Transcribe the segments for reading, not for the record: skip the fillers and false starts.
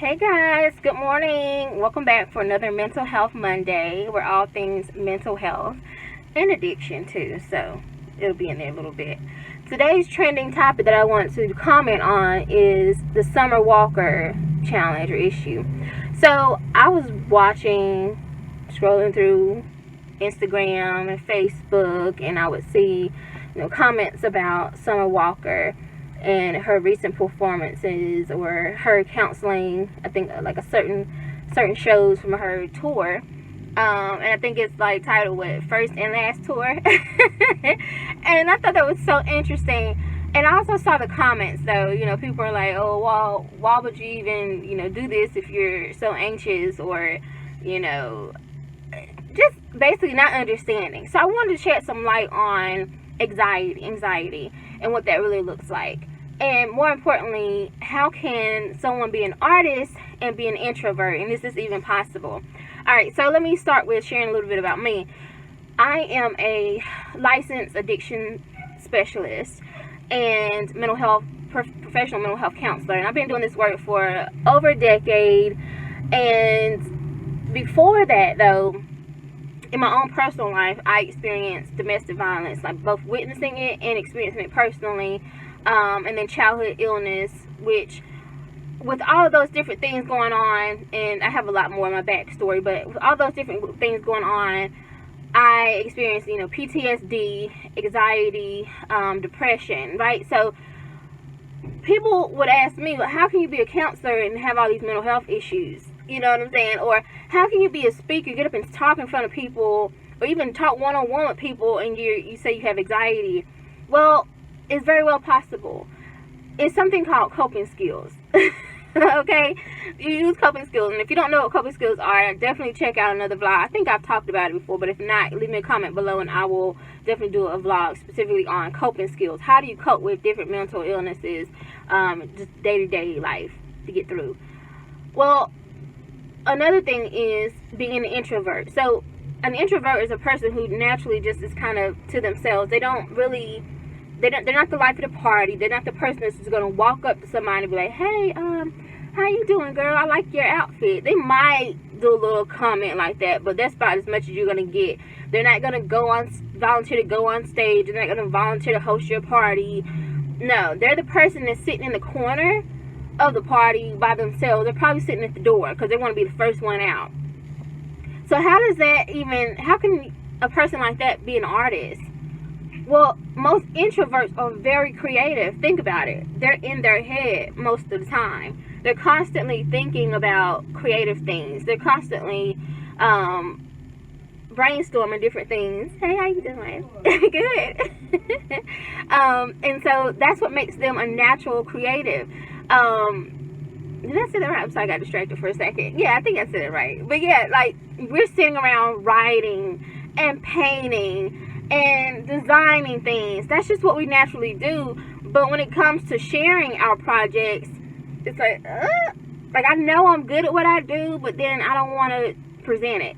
Hey guys, good morning. Welcome back for another Mental Health Monday, where all things mental health and addiction too. So it'll be in there a little bit. Today's trending topic that I want to comment on is the Summer Walker challenge or issue. So I was scrolling through Instagram and Facebook, and I would see, comments about Summer Walker and her recent performances or her counseling. I think like a certain shows from her tour. And I think it's like titled what, First and Last Tour. And I thought that was so interesting. And I also saw the comments though, people are like, oh, well, why would you even, do this if you're so anxious, or, just basically not understanding. So I wanted to shed some light on anxiety and what that really looks like. And more importantly, how can someone be an artist and be an introvert? And is this even possible? All right, so let me start with sharing a little bit about me. I am a licensed addiction specialist and professional mental health counselor. And I've been doing this work for over a decade. And before that, though, in my own personal life, I experienced domestic violence, like both witnessing it and experiencing it personally. And then childhood illness, which with all of those different things going on, and I have a lot more in my backstory, but with all those different things going on, I experienced, PTSD, anxiety, depression, right? So people would ask me, well, how can you be a counselor and have all these mental health issues? You know what I'm saying? Or how can you be a speaker, get up and talk in front of people, or even talk one-on-one with people, and you say you have anxiety? Well, it's very well possible. It's something called coping skills. Okay? You use coping skills. And if you don't know what coping skills are, definitely check out another vlog. I think I've talked about it before, but if not, leave me a comment below and I will definitely do a vlog specifically on coping skills. How do you cope with different mental illnesses, just day-to-day life to get through? Well, another thing is being an introvert. So an introvert is a person who naturally just is kind of to themselves. They're not the life of the party. They're not the person that's just going to walk up to somebody and be like, hey, how you doing, girl? I like your outfit. They might do a little comment like that, but that's about as much as you're going to get. They're not going to volunteer to go on stage. They're not going to volunteer to host your party. No, they're the person that's sitting in the corner of the party by themselves. They're probably sitting at the door because they want to be the first one out. So how can a person like that be an artist? Well, most introverts are very creative. Think about it. They're in their head most of the time. They're constantly thinking about creative things. They're constantly brainstorming different things. Hey, how you doing? Good. And so that's what makes them a natural creative. Did I say that right? I'm sorry, I got distracted for a second. Yeah, I think I said it right. But yeah, like, we're sitting around writing and painting and designing things. That's just what we naturally do. But when it comes to sharing our projects, it's like I know I'm good at what I do, but then I don't want to present it.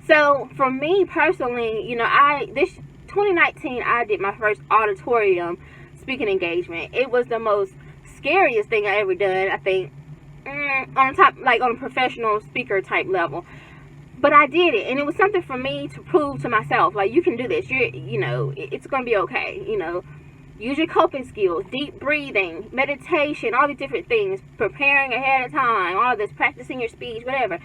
So for me personally, this 2019 I did my first auditorium speaking engagement. It was the most scariest thing I ever done, I think, on a professional speaker type level. But I did it, and it was something for me to prove to myself, like, you can do this. It's going to be okay. Use your coping skills, deep breathing, meditation, all these different things, preparing ahead of time, all of this, practicing your speech, whatever.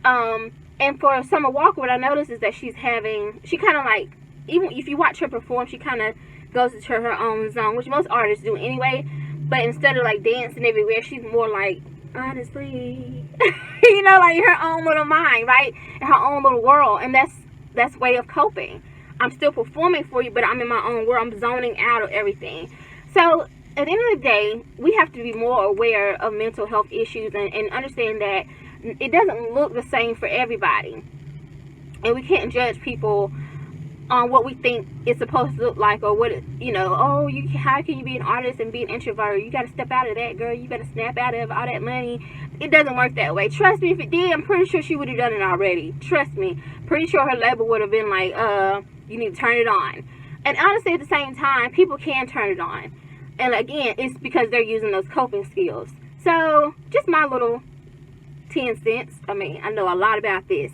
And for Summer Walker, what I noticed is that she kind of like, even if you watch her perform, she kind of goes into her own zone, which most artists do anyway. But instead of like dancing everywhere, she's more like, honestly, like her own little mind, right? Her own little world. And that's way of coping. I'm still performing for you, but I'm in my own world. I'm zoning out of everything. So at the end of the day, we have to be more aware of mental health issues and understand that it doesn't look the same for everybody. And we can't judge people on what we think it's supposed to look like, or what how can you be an artist and be an introvert? You got to step out of that, girl. You got to snap out of all that money. It doesn't work that way. Trust me, if it did, I'm pretty sure she would have done it already. Trust me. Pretty sure her label would have been like, you need to turn it on. And honestly, at the same time, people can turn it on. And again, it's because they're using those coping skills. So just my little 10 cents. I mean, I know a lot about this.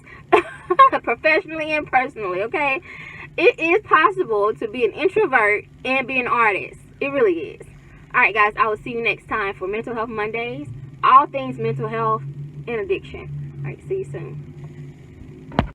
Professionally and personally, okay? It is possible to be an introvert and be an artist. It really is. Alright guys, I will see you next time for Mental Health Mondays. All things mental health and addiction. Alright, see you soon.